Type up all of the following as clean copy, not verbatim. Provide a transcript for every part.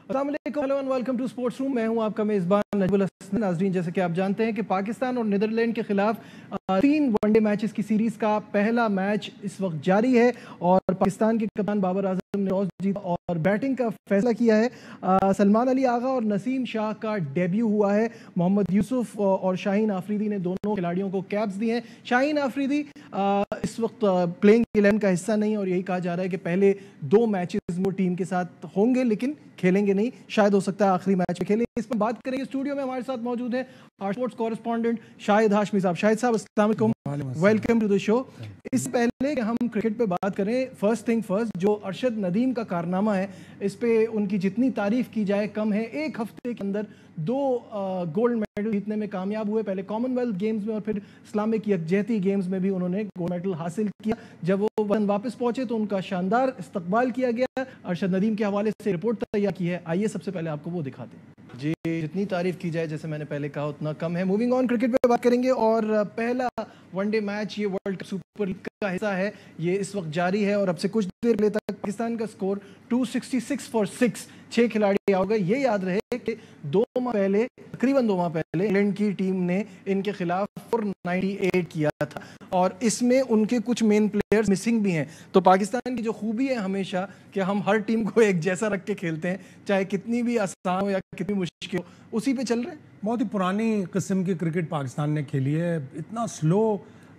अस्सलाम वालेकुम, hello and welcome to sports room. मैं हूं आपका मेज़बान नजमुल हसन। नाज़रीन, जैसे कि आप जानते हैं कि पाकिस्तान और नीदरलैंड के खिलाफ 3 वनडे मैचेस की सीरीज़ का पहला मैच इस वक्त जारी है और पाकिस्तान के कप्तान बाबर आजम ने टॉस जीता और बैटिंग का फैसला किया है। सलमान अली आगा और नसीम शाह का डेब्यू हुआ है। मोहम्मद यूसुफ और शाहीन आफरीदी ने दोनों खिलाड़ियों को कैप्स दिए हैं। शाहीन आफरीदी इस वक्त प्लेइंग 11 का हिस्सा नहीं और यही कहा जा रहा है कि पहले 2 मैचेस वो टीम के साथ होंगे लेकिन खेलेंगे नहीं, शायद हो सकता है आखिरी मैच में खेलें। इस पर बात करेंगे। स्टूडियो में हमारे साथ मौजूद है our sports correspondent Shahid Hashmi साहब। शाहिद साहब, अस्सलाम वालेकुम, वेलकम टू द शो। इससे पहले कि हम क्रिकेट पे बात करें, फर्स्ट थिंग फर्स्ट, जो अरशद नदीम का कारनामा है इस पे उनकी जितनी तारीफ की जाए कम है। एक हफ्ते के अंदर 2 गोल्ड मेडल जीतने में कामयाब हुए, पहले कॉमनवेल्थ गेम्स में और फिर इस्लामिक यकजहती गेम्स में भी उन्होंने गोल्ड मेडल हासिल किया। जब वो वतन वापस पहुंचे तो उनका शानदार इस्तकबाल किया गया। अरशद नदीम के हवाले से रिपोर्ट तैयार की है, आइए सबसे पहले आपको वो दिखाते हैं। जी, जितनी तारीफ की जाए जैसे मैंने पहले कहा उतना कम है। मूविंग ऑन, क्रिकेट पे बात करेंगे और पहला वनडे मैच ये वर्ल्ड कप सुपर लीग का हिस्सा है, ये इस वक्त जारी है और अब से कुछ देर पहले तक पाकिस्तान का स्कोर 266 फॉर 6, 6 खिलाड़ी आउट गए। ये याद रहे कि 2 माह पहले, तकरीबन 2 माह पहले इंग्लैंड की टीम ने इनके खिलाफ 498 किया था और इसमें उनके कुछ मेन प्लेयर्स मिसिंग भी हैं। तो पाकिस्तान की जो खूबी है हमेशा कि हम हर टीम को एक जैसा रख के खेलते हैं, चाहे कितनी भी आसान हो या कितनी मुश्किल हो, उसी पे चल रहे हैं। बहुत ही पुरानी किस्म की क्रिकेट पाकिस्तान ने खेली है। इतना स्लो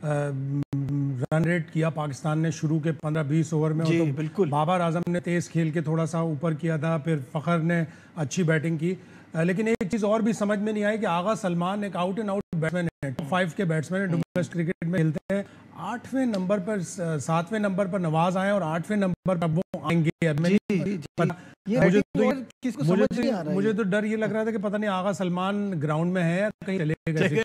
रन रेट किया पाकिस्तान ने शुरू के 15-20 ओवर में। जी, तो बिल्कुल। बाबर आजम ने तेज़ खेल के थोड़ा सा ऊपर किया था, फिर फ़खर ने अच्छी बैटिंग की। लेकिन एक चीज़ और भी समझ में नहीं आई कि आगा सलमान एक आउट एंड आउट बैट्समैन है, टॉप 5 के बैट्समैन है, डोमेस्टिक क्रिकेट में खेलते हैं। 8वें नंबर पर 7वें नंबर पर नवाज आए और 8वें नंबर पर वो आएंगे। मुझे तो डर ये लग रहा था कि पता नहीं आगा सलमान ग्राउंड में है या कहीं चले गए।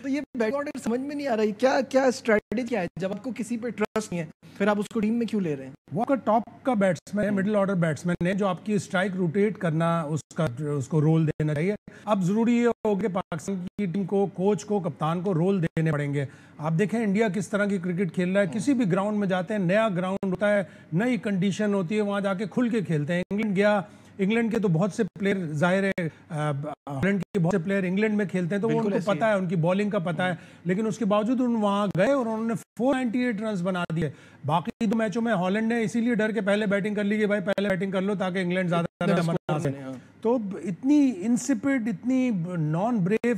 तो ये बैटिंग ऑर्डर समझ में नहीं आ रही, क्या क्या स्ट्रेटजी क्या है? जब आपको किसी पे ट्रस्ट नहीं है फिर आप उसको टीम में क्यों ले रहे हैं? वो अगर टॉप का बैट्समैन है, मिडिल ऑर्डर बैट्समैन है, जो आपकी स्ट्राइक रोटेट करना, उसको रोल देना चाहिए। अब जरूरी ये हो कि पाकिस्तान की टीम को, कोच को, कप्तान को रोल देने पड़ेंगे। आप देखें इंडिया किस तरह की क्रिकेट खेल रहा है। किसी भी ग्राउंड में जाते हैं, नया ग्राउंड होता है, नई कंडीशन होती है, वहां जाके खुल के खेलते हैं। इंग्लैंड गया, इंग्लैंड के तो बहुत से प्लेयर, जाहिर है हॉलैंड के बहुत से प्लेयर इंग्लैंड में खेलते हैं, तो वो उनको पता है, उनकी बॉलिंग का पता है। लेकिन उसके बावजूद उन वहां गए और उन्होंने 498 रन बना दिए। बाकी 2 मैचों में हॉलैंड ने इसीलिए डर के पहले बैटिंग कर ली कि भाई पहले बैटिंग कर लो ताकि इंग्लैंड ज्यादा रन बना सके। तो इतनी इंसिपिड, इतनी नॉन ब्रेव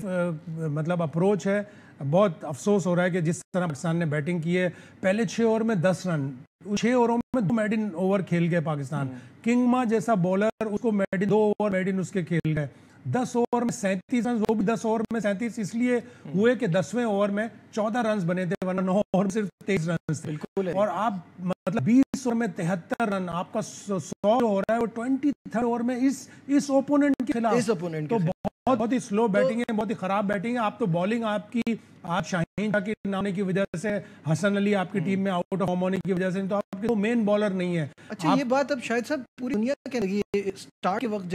मतलब अप्रोच है। बहुत अफसोस हो रहा है कि जिस तरह पाकिस्तान ने बैटिंग की है, पहले 6 ओवर में 10 रन, 6 ओवरों में 2 मेडिन ओवर खेल गए पाकिस्तान। किंगमा जैसा बॉलर, उसको मेडिन 2 ओवर मेडिन उसके खेल गए। 10 ओवर में 37 रन, वो भी 10 ओवर में 37 इसलिए हुए कि 10वें ओवर में 14 रन बने थे, वरना 9 ओवर में सिर्फ 23 रन थे। और आप मतलब 20 ओवर में 73 रन, आपका 100 हो रहा है वो 23rd ओवर में इस ओपोनेंट के खिलाफ। तो बहुत ही स्लो बैटिंग है, बहुत ही खराब बैटिंग है। आप तो बॉलिंग आपकी, आप शाहीन शाह के नाम की वजह से, हसन अली आपकी टीम में आउट ऑफ फॉर्म होने की वजह से, तो आपके तो मेन बॉलर नहीं है। अच्छा, ये बात अब शायद साहब पूरी दुनिया के लगी। स्टार्ट के वक्त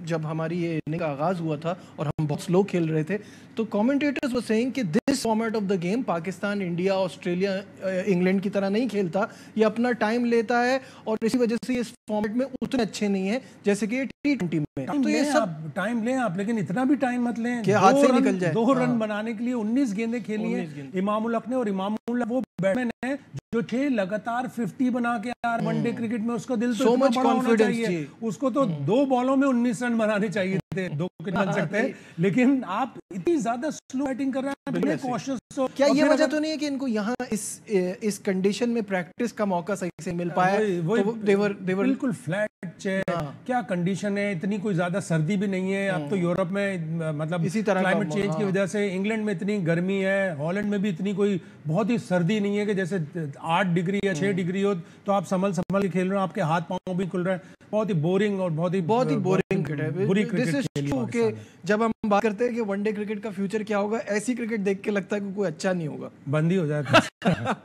जब हमारी ये इनिंग का आगाज हुआ था और हम बहुत स्लो खेल रहे थे, तो कमेंटेटर्स वर सेइंग कि this format of the game Pakistan, India, Australia, England की तरह नहीं खेलता, ये अपना टाइम लेता है और इसी वजह से इस फॉर्मेट में उतने अच्छे नहीं है जैसे कि T20 में। तो ये सब टाइम लें आप, लेकिन इतना भी टाइम मत लें कि हाथ से निकल जाए। 2 रन बनाने के लिए 19 गेंदें खेली है इमामुल हक ने, और इमामुल वो बैट्समैन है जो 6 लगातार 50 बना के यार वनडे क्रिकेट में उसका दिल तो इतना बड़ा होना चाहिए। उसको तो 2 बॉलों में 19 रन बनाने चाहिए थे, 2 बन सकते हैं। लेकिन आप इतनी ज्यादा स्लो बैटिंग कर रहे हैं, बड़े कॉशियस। क्या ये वजह तो नहीं है कि इनको यहाँ इस कंडीशन में प्रैक्टिस का मौका सही से मिल पाया? देवर बिल्कुल फ्लैट पिच है, क्या कंडीशन है, इतनी कोई ज्यादा सर्दी भी नहीं है। अब तो यूरोप में मतलब इसी तरह क्लाइमेट चेंज की वजह से इंग्लैंड में इतनी गर्मी है, हॉलैंड में भी इतनी कोई बहुत ही सर्दी नहीं है कि जैसे 8 डिग्री या 6 डिग्री हो तो आप संभल के खेल रहे हो, आपके हाथ पांव भी खुल रहे हैं। बहुत ही बोरिंग और बहुत ही बोरिंग बुरी क्रिकेट खेली। जब हम बात करते हैं कि वनडे क्रिकेट का फ्यूचर क्या होगा, ऐसी क्रिकेट देख के लगता है कि कोई अच्छा नहीं होगा, बंद ही हो जाएगा।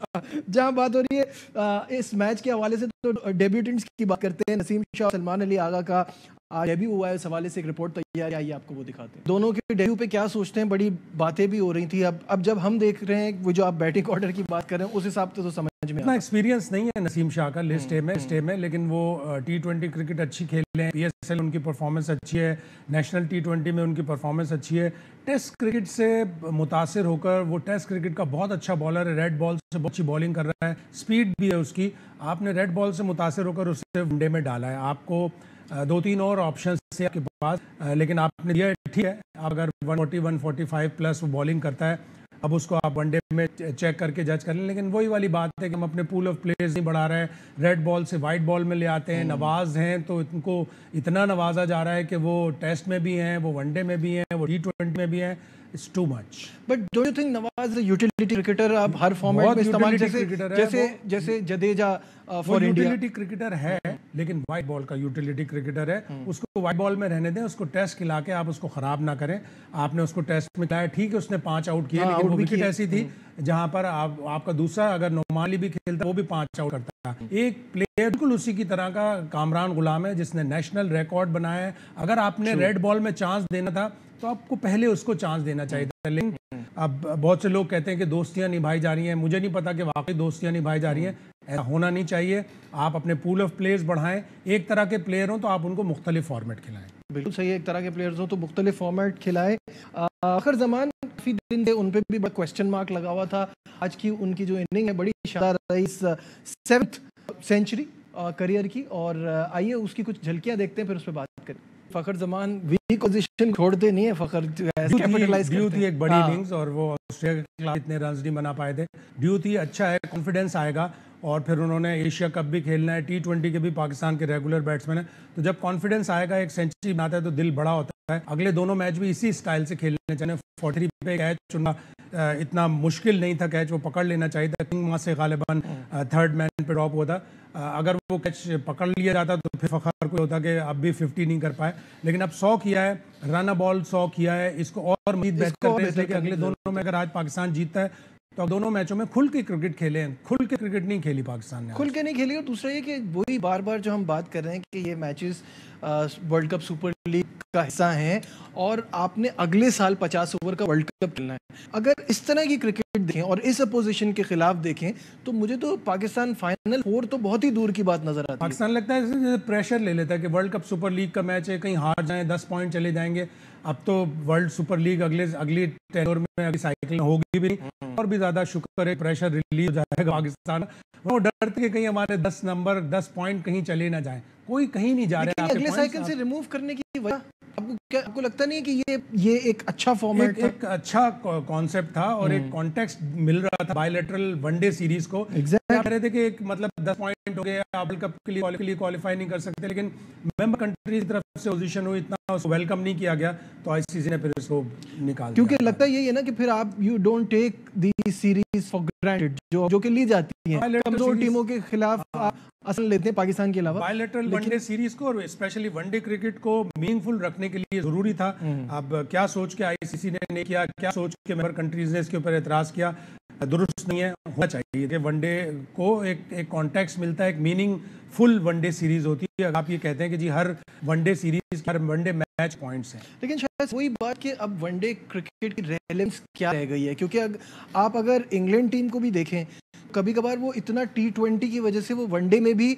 जहां बात हो रही है इस मैच के हवाले से, तो डेब्यूटेंट्स की बात करते हैं। नसीम शाह, सलमान अली आगा का आज डेब्यू हुआ है, उस हवाले से एक रिपोर्ट तैयार आई है, आपको वो दिखाते हैं। दोनों के डेब्यू पे क्या सोचते हैं, बड़ी बातें भी हो रही थी। अब जब हम देख रहे हैं वो जो आप बैटिंग ऑर्डर की बात कर रहे हैं, उस हिसाब से तो समझ में इतना एक्सपीरियंस नहीं है नसीम शाह का लिस्ट ए में, लेकिन वो T20 क्रिकेट अच्छी खेले हैं, PSL उनकी परफॉर्मेंस अच्छी है, नेशनल T20 में उनकी परफॉर्मेंस अच्छी है। टेस्ट क्रिकेट से मुतासिर होकर वो टेस्ट क्रिकेट का बहुत अच्छा बॉलर है, रेड बॉल से बहुत अच्छी बॉलिंग कर रहा है, स्पीड भी है उसकी। आपने रेड बॉल से मुतासिर होकर उसे वनडे में डाला है, आपको 2-3 और ऑप्शन से आपके पास, लेकिन आपने दिया ठीक है। अगर 140-145 प्लस वो बॉलिंग करता है, अब उसको आप वनडे में चेक करके जज कर लें। लेकिन वही वाली बात है कि हम अपने पूल ऑफ प्लेयर्स नहीं बढ़ा रहे हैं, रेड बॉल से वाइट बॉल में ले आते हैं। नवाज हैं तो इनको इतना नवाजा जा रहा है कि वो टेस्ट में भी हैं, वो वनडे में भी हैं, वो T20 में भी हैं। It's too much. But don't you think Nawaz utility cricketer अब हर फॉर्मेट में इस्तेमाल, जैसे Jadeja for India utility cricketer है, लेकिन वाइट बॉल का यूटिलिटी क्रिकेटर है। उसको वाइट बॉल में रहने दें, उसको टेस्ट खिला के आप उसको खराब ना करें। आपने उसको टेस्ट में खिलाया, ठीक है, उसने 5 आउट किए, लेकिन वो विकेट ऐसी थी जहां पर आपका दूसरा अगर नोमाली भी खेलता वो भी 5 आउट करता। एक प्लेयर बिल्कुल उसी की तरह का कामरान गुलाम है जिसने नेशनल रिकॉर्ड बनाया है। अगर आपने रेड बॉल में चांस देना था तो आपको पहले उसको चांस देना चाहिए था। लेकिन अब बहुत से लोग कहते हैं कि दोस्तियां निभाई जा रही हैं, मुझे नहीं पता कि वाकई दोस्तियां निभाई जा रही हैं। ऐसा होना नहीं चाहिए। आप अपने पूल ऑफ प्लेयर्स बढ़ाएं, एक तरह के प्लेयर हों तो आप उनको मुख्तलिफ फॉर्मेट खिलाएं। बिल्कुल सही है, एक तरह के प्लेयर्स हो तो मुख्तलिफ फॉर्मेट खिलाए। आखिर जमान काफ़ी दिन से उन पर भी बड़ा क्वेश्चन मार्क लगा हुआ था। आज की उनकी जो इनिंग है बड़ी शानदार रही, 7th सेंचुरी करियर की, और आइए उसकी कुछ झलकियां देखते हैं, फिर उस पर बात करें। फ़खर जमान वीक पोजीशन छोड़ते नहीं है, फ़खर कैपिटलाइज ड्यू थी एक बड़ी इनिंग्स और वो ऑस्ट्रेलिया के खिलाफ इतने रन नहीं बना पाए थे। ड्यू थी, अच्छा है, कॉन्फिडेंस आएगा। और फिर उन्होंने एशिया कप भी खेलना है, T20 के भी पाकिस्तान के रेगुलर बैट्समैन है, तो जब कॉन्फिडेंस आएगा, एक सेंचुरी बनाता है तो दिल बड़ा होता है। अगले दोनों मैच भी इसी स्टाइल से खेलने चाहिए। 43 पे कैच चुनना इतना मुश्किल नहीं था, कैच वो पकड़ लेना चाहिए था। किंग मां से गालिबन 3rd मैन पे ड्रॉप होता, अगर वो कैच पकड़ लिया जाता तो फिर फ़खर को होता कि अब भी 50 नहीं कर पाए। लेकिन अब 100 किया है, रन बॉल 100 किया है, इसको और मजीद बेहतर करने इसलिए कि अगले दोनों में अगर आज पाकिस्तान जीतता है तो अब दोनों मैचों में खुल के क्रिकेट खेले हैं। खुल के क्रिकेट नहीं खेली पाकिस्तान ने, खुल के नहीं खेली। और दूसरा ये कि वही बार बार जो हम बात कर रहे हैं कि ये matches world cup super league का हिस्सा हैं और आपने अगले साल 50 ओवर का वर्ल्ड कप खेलना है। अगर इस तरह की क्रिकेट देखें और इस अपोजिशन के खिलाफ देखें तो मुझे तो पाकिस्तान फाइनल 4 तो बहुत ही दूर की बात नजर आती है। पाकिस्तान लगता है प्रेशर ले लेता है कि वर्ल्ड कप सुपर लीग का मैच है, कहीं हार जाएं 10 पॉइंट चले जाएंगे। अब तो वर्ल्ड सुपर लीग अगली टेनोर में अगली साइकिल होगी भी नहीं, और भी ज्यादा शुक्र है प्रेशर रिलीज हो जाएगा पाकिस्तान। वो डरते कि कहीं हमारे 10 पॉइंट कहीं चले ना जाएं। कोई कहीं नहीं जा रहा है। अगले साइकिल से रिमूव करने की वजह आपको लगता नहीं है कि ये एक अच्छा फॉर्मेट था? एक अच्छा कॉन्सेप्ट था और एक कॉन्टेक्स्ट मिल रहा था बायलैटरल वनडे सीरीज को। एग्जैक्टली कह रहे थे कि एक मतलब 10 पॉइंट हो गए, आप वर्ल्ड कप के लिए क्वालिफाई नहीं कर सकते, लेकिन मेंबर कंट्री की तरफ से पोजीशन हुई, इतना उसको वेलकम नहीं किया गया, तो आईसीसी ने फिर इसको निकाल दिया। क्योंकि लगता यही है ना कि फिर आप you don't take the series for granted जो कि ली जाती है कमजोर टीमों के खिलाफ। आप असल लेते हैं पाकिस्तान के अलावा बायलैटरल वनडे सीरीज को और स्पेशली वनडे क्रिकेट को मीनिंगफुल रखने के लिए जरूरी था। अब क्या सोच के आईसीसी ने नहीं किया, क्या सोच के मेंबर कंट्रीज ने इसके ऊपर एतराज किया, दुरुस्त नहीं है। होना चाहिए कि वनडे को एक कॉन्टेक्स्ट मिलता है, एक मीनिंगफुल वनडे सीरीज होती है। आप ये कहते हैं कि जी हर वनडे सीरीज हर वनडे मैच पॉइंट्स हैं, लेकिन शायद वही बात कि अब वनडे क्रिकेट की रेलेवेंस क्या रह गई है। क्योंकि आप अगर इंग्लैंड टीम को भी देखें, कभी कभार वो इतना T20 की वजह से वो वनडे में भी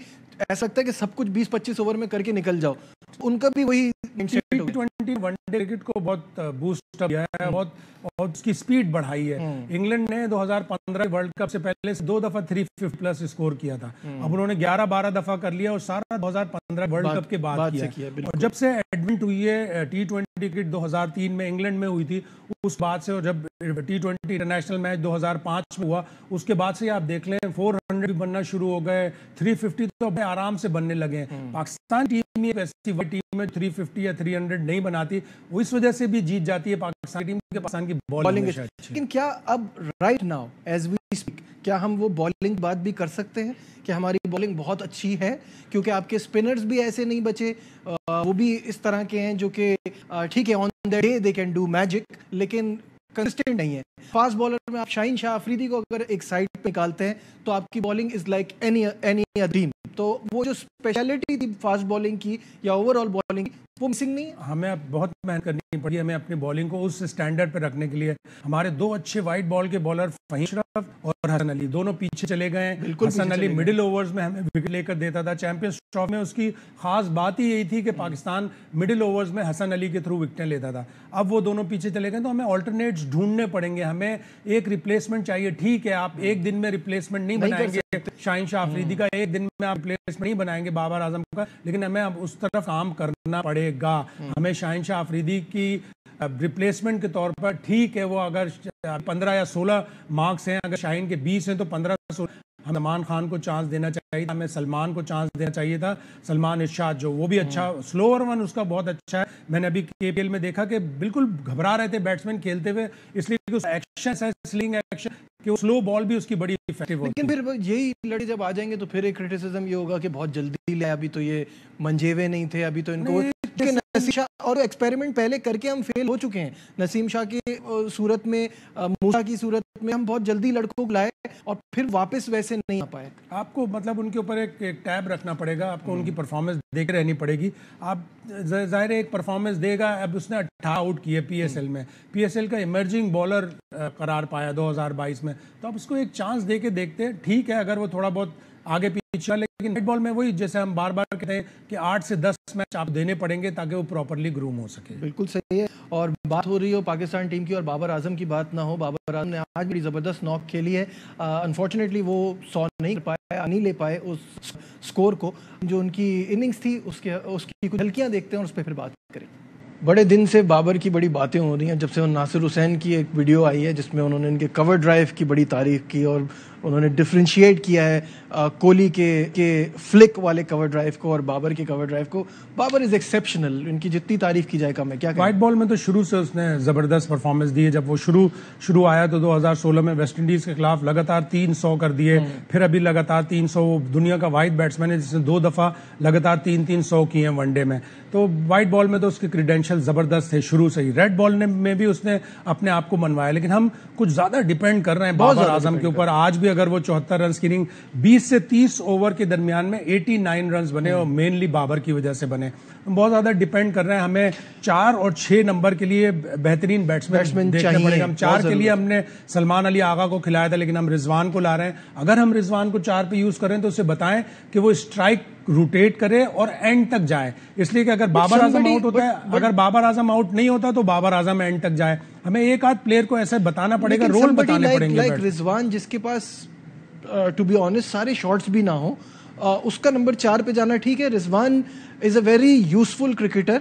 ऐसा लगता है कि सब कुछ 20-25 ओवर में करके निकल जाओ, उनका भी वही T20 वनडे क्रिकेट को बहुत बूस्ट अप किया है, बहुत और उसकी स्पीड बढ़ाई है। इंग्लैंड ने 2015 वर्ल्ड कप से पहले 2 दफा 350 प्लस स्कोर किया था, अब उन्होंने 11-12 दफा कर लिया और सारा 2015 वर्ल्ड कप के बाद किया। और जब से एडवेंट हुई है T20 क्रिकेट 2003 में इंग्लैंड में हुई थी, उस बाद से, और जब T20 इंटरनेशनल मैच 2005 में हुआ, उसके बाद से आप देख लें 400 भी बनना शुरू हो गए, 350 तो आराम से बनने लगे हैं। पाकिस्तान टीम में ऐसी टीम में 350 या 300 नहीं बनाती, वो इस वजह से भी जीत जाती है पाकिस्तान टीम के। पाकिस्तान की बॉलिंग, लेकिन क्या अब right now as we speak क्या हम वो बॉलिंग बात भी कर सकते हैं कि हमारी बॉलिंग बहुत अच्छी है? क्योंकि आपके स्पिनर्स भी ऐसे नहीं बचे, वो भी इस तरह के हैं जो कि ठीक है on the day they can do magic, लेकिन कंसिस्टेंट नहीं है। फास्ट बॉलर में आप शाहीन शाह अफरीदी को अगर एक साइड पे निकालते हैं तो आपकी bowling is like any other team. तो वो जो स्पेशलिटी थी फास्ट बॉलिंग की या ओवरऑल बॉलिंग, वो मिसिंग नहीं है। हमें अब बहुत मेहनत करनी पड़ी, हमें अपनी बॉलिंग को उस स्टैंडर्ड पे रखने के लिए। हमारे दो अच्छे वाइट बॉल के बॉलर फहीम अशरफ और हसन अली दोनों पीछे चले गए हैं। हसन अली मिडिल ओवर्स में हमें विकेट लेकर देता था। चैंपियंस ट्रॉफी में उसकी खास बात ही यही थी कि पाकिस्तान मिडिल ओवर्स में हसन अली के थ्रू विकेटें लेता था। अब वो दोनों पीछे चले गए तो हमें ऑल्टरनेट्स ढूंढने पड़ेंगे, हमें एक रिप्लेसमेंट चाहिए। ठीक है, आप एक दिन में रिप्लेसमेंट नहीं बनाएंगे, शाहीन शाह अफरीदी का एक दिन में आप रिप्लेसमेंट नहीं बनाएंगे बाबर आजम का, लेकिन हमें अब उस तरफ काम करना पड़ेगा। हमें शाहीन शाह अफरीदी की रिप्लेसमेंट के तौर पर, ठीक है वो अगर 15 या 16 मार्क्स हैं, अगर शाहीन के 20 हैं तो 15-16 हमें सलमान खान को चांस देना चाहिए था, हमें सलमान को चांस देना चाहिए था। सलमान इरशाद जो वो भी अच्छा स्लोअर वन उसका बहुत अच्छा है। मैंने अभी केपीएल में देखा कि बिल्कुल घबरा रहे थे बैट्समैन खेलते हुए, इसलिए एक्शन स्लिंग एक्शन कि वो स्लो बॉल भी उसकी बड़ी इफेक्टिव होती है। लेकिन फिर यही लड़के जब आ जाएंगे तो फिर एक क्रिटिसिज्म ये होगा कि बहुत जल्दी ले, अभी तो ये मंजेवे नहीं थे, अभी तो इनको नसीम शाह और एक्सपेरिमेंट पहले करके हम फेल हो चुके हैं। नसीम शाह की सूरत में, मूसा की सूरत में हम बहुत जल्दी लड़कों को लाए और फिर वापस वैसे नहीं आ पाए। आपको मतलब उनके ऊपर एक टैब रखना पड़ेगा, आपको उनकी परफॉर्मेंस देख रहनी पड़ेगी। आप जाहिर है एक परफॉर्मेंस देगा। अब उसने 18 आउट किए पीएसएल में, पीएसएल का इमर्जिंग बॉलर करार पाया 2022 में, तो आप उसको एक चांस दे के देखते हैं। ठीक है अगर वो थोड़ा बहुत आगे पीछे, लेकिन रेड बॉल में वही जैसे हम बार बार कहते हैं कि 8 से 10 मैच आप देने पड़ेंगे ताकि वो प्रॉपर्ली ग्रूम हो सके। बिल्कुल सही है। और बात हो रही हो पाकिस्तान टीम की और बाबर आजम की बात ना हो, बाबर आजम ने आज बड़ी ज़बरदस्त नॉक खेली है। अनफॉर्चुनेटली वो 100 नहीं ले पाए उस स्कोर को। जो उनकी इनिंग्स थी उसकी कुछ झलकियाँ देखते हैं और उस पर फिर बात करें। बड़े दिन से बाबर की बड़ी बातें हो रही हैं, जब से नासिर हुसैन की एक वीडियो आई है जिसमें उन्होंने इनके कवर ड्राइव की बड़ी तारीफ की और उन्होंने डिफरेंशिएट किया है कोहली के फ्लिक वाले कवर ड्राइव को और बाबर के कवर ड्राइव को। बाबर इज एक्सेप्शनल, इनकी जितनी तारीफ की जाए कम है। क्या व्हाइट बॉल में तो शुरू से उसने जबरदस्त परफॉर्मेंस दी है। जब वो शुरू आया तो 2016 में वेस्ट इंडीज के खिलाफ लगातार 300 कर दिए, फिर अभी लगातार 300। दुनिया का वाइड बैट्समैन है जिसने 2 दफा लगातार 300 किए हैं वनडे में। तो व्हाइट बॉल में तो उसके क्रीडेंशियल जबरदस्त थे शुरू से ही। रेड बॉल में भी उसने अपने आप को मनवाया, लेकिन हम कुछ ज्यादा डिपेंड कर रहे हैं बाबर आजम के ऊपर। आज भी अगर वो 74 रन की इनिंग 20 से 30 ओवर के दरमियान में 89 रन बने और मेनली बाबर की वजह से बने। हम बहुत ज्यादा डिपेंड कर रहे हैं। हमें 4 और 6 नंबर के लिए बेहतरीन बैट्समैन देखना पड़ेगा। हम 4 के लिए हमने सलमान अली आगा को खिलाया था, लेकिन हम रिजवान को ला रहे हैं। अगर हम रिजवान को 4 पे यूज करें तो उसे बताएं कि वो स्ट्राइक रोटेट करे और एंड तक जाए, इसलिए कि अगर बाबर आजम आउट होता है, अगर बाबर आजम आउट नहीं होता तो बाबर आजम एंड तक जाए। हमें एक आध प्लेयर को ऐसे बताना पड़ेगा, रोल बताने पड़ेंगे। लाइक रिजवान जिसके पास टू बी ऑनेस्ट सारे शॉट्स भी ना हो, उसका नंबर 4 पे जाना ठीक है। Rizwan is a very useful cricketer,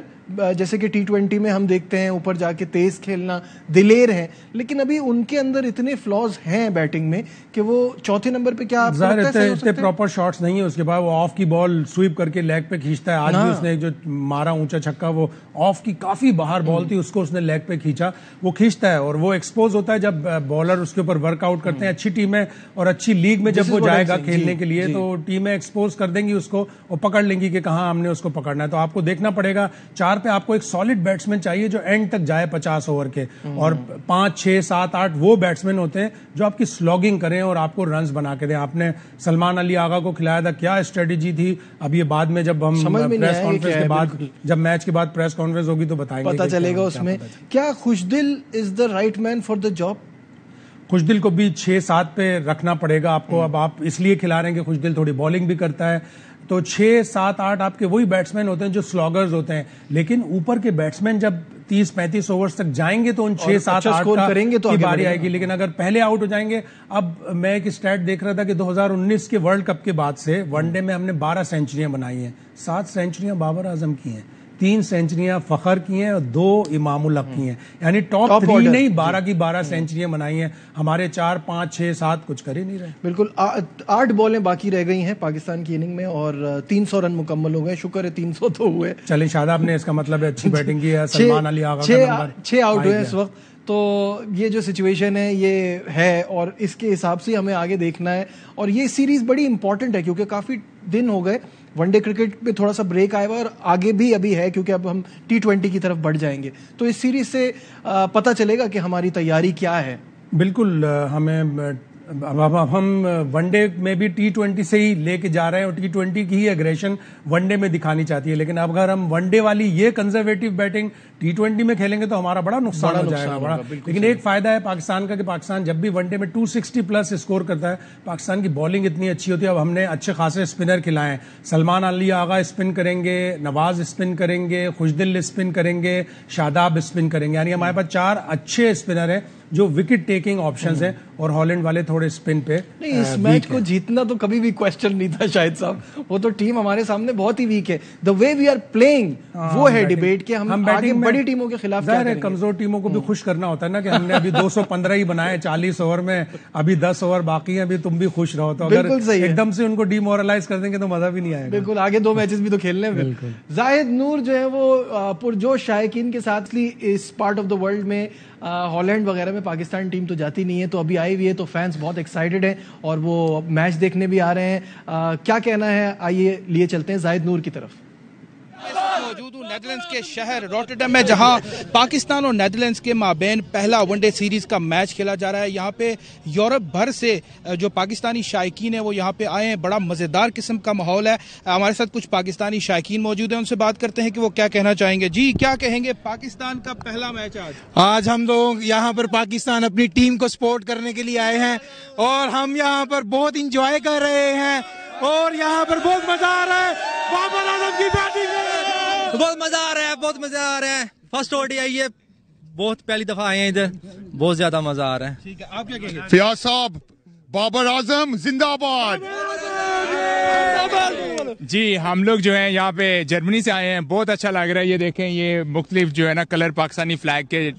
जैसे कि T20 में हम देखते हैं ऊपर जाके तेज खेलना, दिलेर है, लेकिन अभी उनके अंदर इतने फ्लॉज हैं बैटिंग में कि वो चौथे नंबर पे क्या इतने प्रॉपर शॉट्स नहीं है उसके बाद। वो ऑफ की बॉल स्वीप करके लेग पे खींचता है। आज भी उसने एक जो मारा ऊंचा छक्का, वो ऑफ की काफी बाहर बॉल थी, उसको उसने लेग पे खींचा। वो खींचता है और वो एक्सपोज होता है जब बॉलर उसके ऊपर वर्कआउट करते हैं। अच्छी टीम है और अच्छी लीग में जब वो जाएगा खेलने के लिए तो टीमें एक्सपोज कर देंगी उसको और पकड़ लेंगी कि कहाँ हमने उसको पकड़ना है। तो आपको देखना पड़ेगा 4 पे आपको एक सॉलिड बैट्समैन चाहिए जो एंड तक जाए 50 ओवर के, और 5, 6, 7, 8 वो बैट्समैन होते हैं जो आपकी स्लॉगिंग करें और आपको रन्स बना के दें। आपने सलमान अली आगा को खिलाया था, क्या स्ट्रेटेजी थी? अब ये बाद में जब हम प्रेस कॉन्फ्रेंस के बाद, जब मैच के बाद प्रेस कॉन्फ्रेंस होगी तो बताएंगे, पता चलेगा उसमें। क्या Khushdil is the right man for the job? Khushdil को भी 6-7 पे रखना पड़ेगा आपको। अब आप इसलिए खिला रहे हैं कि खुशदिल थोड़ी बॉलिंग भी करता है, तो 6, 7, 8 आपके वही बैट्समैन होते हैं जो स्लॉगर्स होते हैं। लेकिन ऊपर के बैट्समैन जब 30-35 ओवर्स तक जाएंगे तो उन 6, 7, 8 का करेंगे तो की बारी आएगी। लेकिन अगर पहले आउट हो जाएंगे, अब मैं एक स्टैट देख रहा था कि 2019 के वर्ल्ड कप के बाद से वनडे में हमने 12 सेंचुरियां बनाई हैं। 7 सेंचुरियां बाबर आजम की हैं, 3 सेंचुरियां फखर की हैं और 2 इमामुल हक की हैं। यानी टॉप 3 नहीं, 12 की 12 सेंचुरियां बनाई हैं। हमारे 4, 5, 6, 7 कुछ कर ही नहीं रहे। बिल्कुल। 8 बॉलें बाकी रह गई हैं पाकिस्तान की इनिंग में और 300 रन मुकम्मल हो गए। शुक्र है 300 तो हुए। चलें शादाब ने, इसका मतलब है अच्छी बैटिंग की है। सलमान अली आगा का नंबर 6 आउट हुए इस वक्त। तो ये जो सिचुएशन है ये है और इसके हिसाब से हमें आगे देखना है। और ये सीरीज बड़ी इंपॉर्टेंट है क्योंकि काफी दिन हो गए, वनडे क्रिकेट पे थोड़ा सा ब्रेक आया हुआ और आगे भी अभी है क्योंकि अब हम T20 की तरफ बढ़ जाएंगे। तो इस सीरीज से पता चलेगा कि हमारी तैयारी क्या है। बिल्कुल, हमें अब हम वनडे में भी T20 से ही लेके जा रहे हैं और T20 की ही एग्रेशन वनडे में दिखानी चाहती है, लेकिन अब अगर हम वनडे वाली ये कंजर्वेटिव बैटिंग T20 में खेलेंगे तो हमारा बड़ा नुकसान हो जाएगा बड़ा। लेकिन एक फायदा है पाकिस्तान का कि पाकिस्तान जब भी वनडे में 260 प्लस स्कोर करता है, पाकिस्तान की बॉलिंग इतनी अच्छी होती है। अब हमने अच्छे खासे स्पिनर खिलाए हैं, सलमान अली आगा स्पिन करेंगे, नवाज स्पिन करेंगे, खुशदिल स्पिन करेंगे, शादाब स्पिन करेंगे, यानी हमारे पास 4 अच्छे स्पिनर हैं जो विकेट टेकिंग ऑप्शंस हैं, और हॉलैंड वाले थोड़े स्पिन पे। नहीं, इस मैच को जीतना तो कभी भी क्वेश्चन नहीं था शायद साहब, वो तो टीम हमारे सामने बहुत ही वीक है। The way we are playing वो है डिबेट कि हम आगे बड़ी टीमों के खिलाफ क्या करेंगे। कमजोर टीमों को भी खुश करना होता है ना कि हमने अभी 215 ही बनाए 40 ओवर में, अभी 10 ओवर बाकी हैं, अभी तुम भी खुश रहो। तो अगर एकदम से उनको डिमोरलाइज कर देंगे तो मजा भी नहीं आएगा। बिल्कुल, आगे 2 मैचेस भी तो खेलने हैं। जाहिद नूर जो है वो पुरजोश शायकीन के साथ इस पार्ट ऑफ द वर्ल्ड में हॉलैंड वगैरह में पाकिस्तान टीम तो जाती नहीं है, तो अभी आई हुई है, तो फैंस बहुत एक्साइटेड हैं और वो मैच देखने भी आ रहे हैं। क्या कहना है, आइए लिए चलते हैं जाहिद नूर की तरफ। मौजूद हूँ नेदरलैंड्स के शहर रॉटरडम में, जहां पाकिस्तान और नेदरलैंड्स के माबैन पहला वनडे सीरीज का मैच खेला जा रहा है। यहाँ पे यूरोप भर से जो पाकिस्तानी शायकीन है वो यहाँ पे आए हैं। बड़ा मजेदार किस्म का माहौल है। हमारे साथ कुछ पाकिस्तानी शायकीन मौजूद हैं, उनसे बात करते हैं कि वो क्या कहना चाहेंगे। जी, क्या कहेंगे, पाकिस्तान का पहला मैच आज हम लोग यहाँ पर पाकिस्तान अपनी टीम को सपोर्ट करने के लिए आए हैं और हम यहाँ पर बहुत इंजॉय कर रहे हैं और यहाँ पर बहुत मजा आ रहा है। बाबर आजम की बैटिंग बहुत मजा आ रहा है, बहुत मजा आ रहा है। फर्स्ट ओडीआई है, बहुत पहली दफा आए हैं इधर, बहुत ज्यादा मजा आ रहा है। ठीक है, आप क्या कहेंगे? फियाज साहब, बाबर आजम जिंदाबाद। जी, हम लोग जो है यहाँ पे जर्मनी से आए हैं, बहुत अच्छा लग रहा है। ये देखें, ये मुख्तलिफ जो है ना कलर पाकिस्तानी फ्लैग के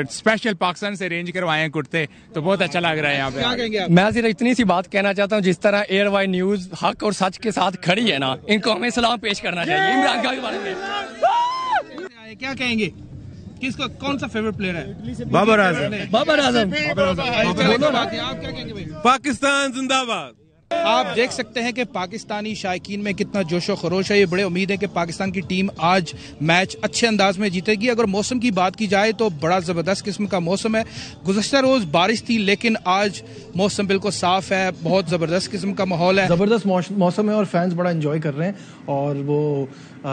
स्पेशल पाकिस्तान से अरेंज करवाए हैं कुर्ते, तो बहुत अच्छा लग रहा है यहाँ पे। क्या कहेंगे आप? मैं सिर्फ इतनी सी बात कहना चाहता हूँ, जिस तरह एयर वाई न्यूज हक और सच के साथ खड़ी है ना, इनको हमें सलाम पेश करना चाहिए। इमरान खान के बारे में क्या कहेंगे, किसको, कौन सा फेवरेट प्लेयर है? बाबर आजम। बाबर आजम। आप क्या कहेंगे भाई? पाकिस्तान जिंदाबाद। आप देख सकते हैं कि पाकिस्तानी शायकीन में कितना जोशो खरोश है। ये बड़े उम्मीद है कि पाकिस्तान की टीम आज मैच अच्छे अंदाज में जीतेगी। अगर मौसम की बात की जाए तो बड़ा ज़बरदस्त किस्म का मौसम है। गुज़श्ता रोज़ बारिश थी, लेकिन आज मौसम बिल्कुल साफ़ है, बहुत ज़बरदस्त किस्म का माहौल है, ज़बरदस्त मौसम है और फैंस बड़ा एंजॉय कर रहे हैं और वो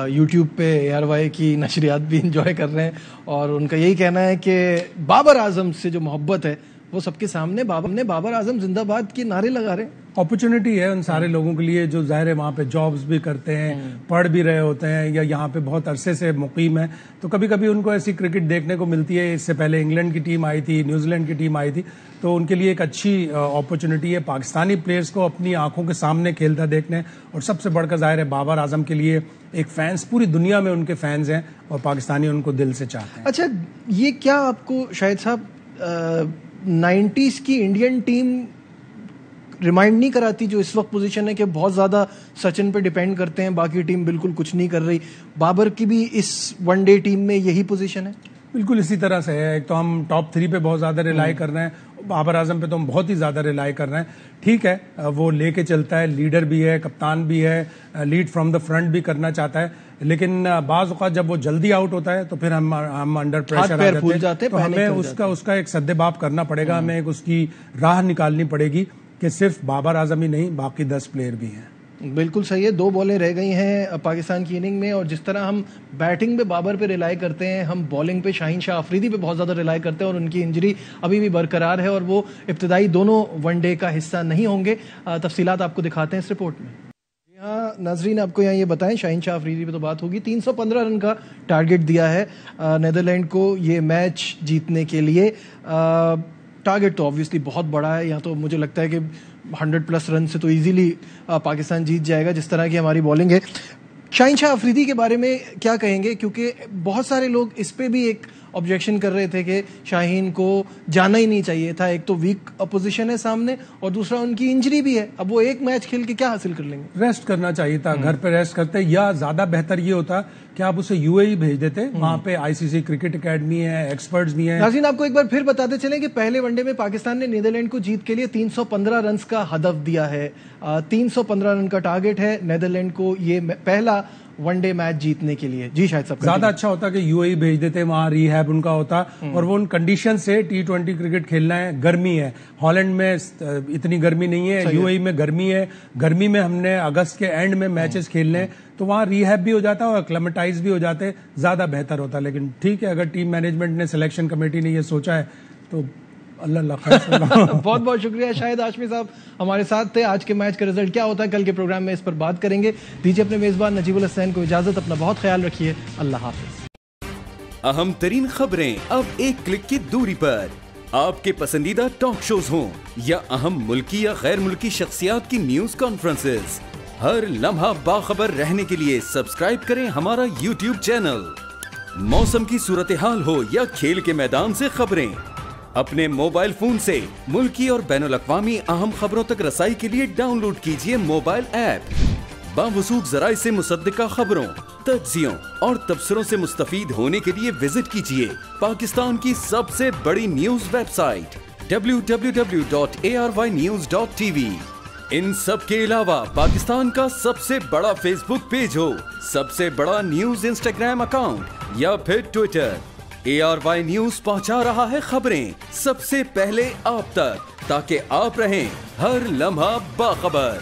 यूट्यूब पे ARY की नशरियात भी एंजॉय कर रहे हैं और उनका यही कहना है कि बाबर आजम से जो मोहब्बत है वो सबके सामने बाबर आजम जिंदाबाद के नारे लगा रहे हैं। अपॉर्चुनिटी है उन सारे लोगों के लिए जो ज़ाहिर है वहाँ पे जॉब्स भी करते हैं, पढ़ भी रहे होते हैं या यहाँ पे बहुत अरसे से मुकीम है, तो कभी कभी उनको ऐसी क्रिकेट देखने को मिलती है। इससे पहले इंग्लैंड की टीम आई थी, न्यूजीलैंड की टीम आई थी, तो उनके लिए एक अच्छी अपॉर्चुनिटी है पाकिस्तानी प्लेयर्स को अपनी आंखों के सामने खेलता देखने। और सबसे बढ़कर ज़ाहिर है बाबर आजम के लिए एक फैंस, पूरी दुनिया में उनके फैंस हैं और पाकिस्तानी उनको दिल से चाहते हैं। अच्छा, ये क्या आपको शायद साहब 90s की इंडियन टीम रिमाइंड नहीं कराती, जो इस वक्त पोजीशन है कि बहुत ज़्यादा सचिन पे डिपेंड करते हैं, बाकी टीम बिल्कुल कुछ नहीं कर रही। बाबर की भी इस वनडे टीम में यही पोजीशन है? बिल्कुल इसी तरह से है। एक तो हम टॉप 3 पे बहुत ज़्यादा रिलाई कर रहे हैं, बाबर आजम पे तो हम बहुत ही ज़्यादा रिलाई कर रहे हैं। ठीक है, वो लेके चलता है, लीडर भी है, कप्तान भी है, लीड फ्रॉम द फ्रंट भी करना चाहता है, लेकिन बाज़ औक़ात जब वो जल्दी आउट होता है तो फिर हम अंडर प्रेशर आ जाते हैं। तो हमें उसका एक सद्देबाब करना पड़ेगा, हमें एक उसकी राह निकालनी पड़ेगी कि सिर्फ बाबर आजम ही नहीं, बाकी 10 प्लेयर भी हैं। बिल्कुल सही है। 2 बॉलें रह गई हैं पाकिस्तान की इनिंग में और जिस तरह हम बैटिंग पे बाबर पे रिलाई करते हैं, हम बॉलिंग पे शाहीन शाह अफरीदी पे बहुत ज़्यादा रिलाई करते हैं और उनकी इंजरी अभी भी बरकरार है और वो इब्तदाई दोनों वनडे का हिस्सा नहीं होंगे। तफसीलात आपको दिखाते हैं इस रिपोर्ट में। यहाँ नाजरीन आपको यहाँ ये बताएं, शाहीन शाह अफरीदी पे तो बात होगी। 315 रन का टारगेट दिया है नेदरलैंड को ये मैच जीतने के लिए। टारगेट तो ऑब्वियसली बहुत बड़ा है, यहाँ तो मुझे लगता है कि 100+ रन से तो इजीली पाकिस्तान जीत जाएगा जिस तरह की हमारी बॉलिंग है। शाहीन शाह अफरीदी के बारे में क्या कहेंगे, क्योंकि बहुत सारे लोग इस पे भी एक ऑब्जेक्शन कर रहे थे कि शाहीन को जाना ही नहीं चाहिए था। एक तो वीक अपोजिशन है सामने और दूसरा उनकी इंजरी भी है। अब वो एक मैच खेल के क्या हासिल कर लेंगे? रेस्ट करना चाहिए था, घर पे रेस्ट करते, या ज्यादा बेहतर ये होता कि आप उसे UAE भेज देते। वहां पे ICC क्रिकेट अकेडमी है, एक्सपर्ट्स भी हैं। नाज़रीन आपको एक बार फिर बताते चलें कि पहले वनडे में पाकिस्तान ने नीदरलैंड को जीत के लिए 315 रन का हदफ दिया है। 315 रन का टारगेट है। नीदरलैंड को ये पहला वनडे मैच जीतने के लिए? जी शायद सब ज्यादा अच्छा होता कि यूएई भेज देते, वहां रिहैब उनका होता और वो उन कंडीशन से T20 क्रिकेट खेलना है। गर्मी है, हॉलैंड में इतनी गर्मी नहीं है, यूएई में गर्मी है, गर्मी में हमने अगस्त के एंड में मैचेस खेलने हैं, तो वहां रिहैब भी हो जाता है और एक्लेमेटाइज भी हो जाते, ज्यादा बेहतर होता। लेकिन ठीक है, अगर टीम मैनेजमेंट ने, सिलेक्शन कमेटी ने ये सोचा है तो अल्लाह बहुत बहुत शुक्रिया। शाहिद हाशमी साहब हमारे साथ थे। आज के मैच का रिजल्ट क्या होता है कल के प्रोग्राम में इस पर बात करेंगे। दीजिए अपने मेजबान नजीबुल हसैन को इजाजत, अपना बहुत ख्याल रखिए, अल्लाह हाफिज। अहम तरीन खबरें अब एक क्लिक की दूरी पर, आपके पसंदीदा टॉक शोज हों या अहम मुल्की या गैर मुल्की शख्सियात की न्यूज कॉन्फ्रेंसेस, हर लम्हा बाखबर रहने के लिए सब्सक्राइब करें हमारा YouTube चैनल। मौसम की सूरत हाल हो या खेल के मैदान से खबरें, अपने मोबाइल फोन से मुल्की और बैनुल-अक़वामी अहम खबरों तक रसाई के लिए डाउनलोड कीजिए मोबाइल ऐप। बावसूख ज़राए से मुसद्दिका खबरों, तज्ज़ियों और तबसरों से मुस्तफ़ीद होने के लिए विजिट कीजिए पाकिस्तान की सबसे बड़ी न्यूज वेबसाइट www.arYnews.tv। इन सब के अलावा पाकिस्तान का सबसे बड़ा फेसबुक पेज हो, सबसे बड़ा न्यूज इंस्टाग्राम अकाउंट या फिर ट्विटर, ARY न्यूज पहुंचा रहा है खबरें सबसे पहले आप तक, ताकि आप रहें हर लम्हा बाखबर।